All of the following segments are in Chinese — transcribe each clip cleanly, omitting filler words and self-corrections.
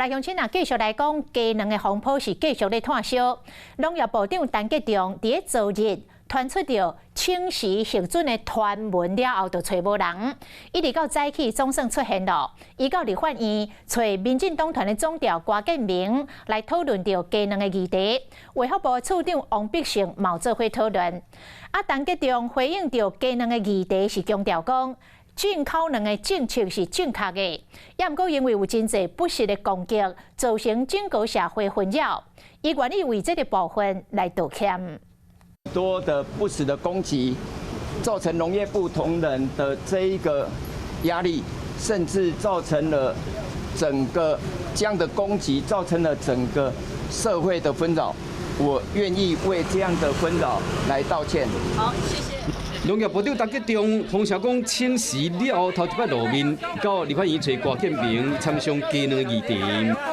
来，乡亲啊，继续来讲，鸡卵的风波是继续咧炭烧。农业部长陈吉仲伫昨日传出着清时核准的传闻了后，就找无人，一直到早起总算出现了。伊到立法院找民进党团的总调郭建明来讨论着鸡卵的议题。卫福部处长王必胜嘛做伙讨论。陈吉仲回应着鸡卵的议题是强调讲。进口卵的政策是正确的，也毋过因为有真侪不实的攻击，造成整个社会混淆。伊愿意为这个部分来道歉。多的不实的攻击，造成农业部同仁的这一个压力，甚至造成了整个这样的攻击，造成了整个社会的纷扰。我愿意为这样的纷扰来道歉。好，谢谢。农业部长陈吉仲风声讲清时了后，头一摆露面，到立法院找郭建明参详鸡卵议题。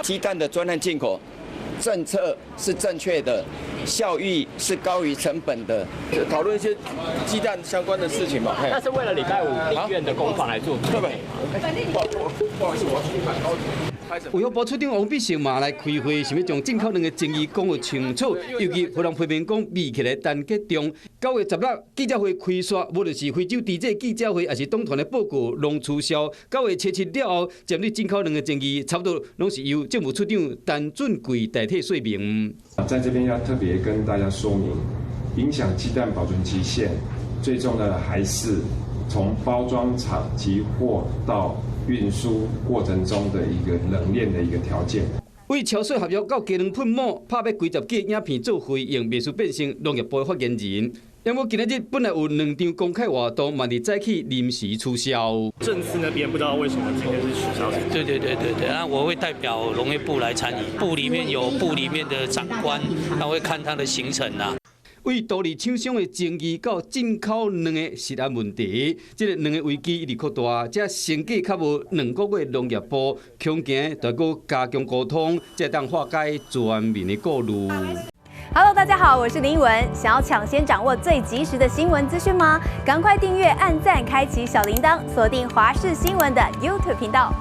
鸡蛋的专案进口政策是正确的，效益是高于成本的。讨论一些鸡蛋相关的事情嘛。那是为了礼拜五立院的攻防来做准备。不好意思，我要出去买高铁。卫福部处长王必胜嘛来开会，想要将进口卵的争议讲个清楚，尤其互人批评讲密起来陈吉仲9月16记者会开煞，无论是非洲地这记者会，还是党团的报告拢取消。9月77了后，针对进口卵的争议，差不多拢是由政府处长陈俊贵代替说明。在这边要特别跟大家说明，影响鸡蛋保存期限最重要的还是从包装厂集货到运输过程中的一个冷链的一个条件。为桥水合约到鸡卵喷膜拍要几十支影片做回应，未须变成农业部的发言人。因为今日本来有2场公开活动，嘛伫早起临时取消。政司那边不知道为什么今天是取消。对，那我会代表农业部来参与，部里面有部里面的长官，他会看他的行程啊。为处理厂商的争议到进口卵的食安问题，这个卵的危机一直扩大，这成价较无2个月，农业部恐惊再搁加强沟通，才当化解全民的顾虑。Hello， 大家好，我是林依文。想要抢先掌握最及时的新闻资讯吗？赶快订阅、按赞、开启小铃铛，锁定华视新闻的 YouTube 频道。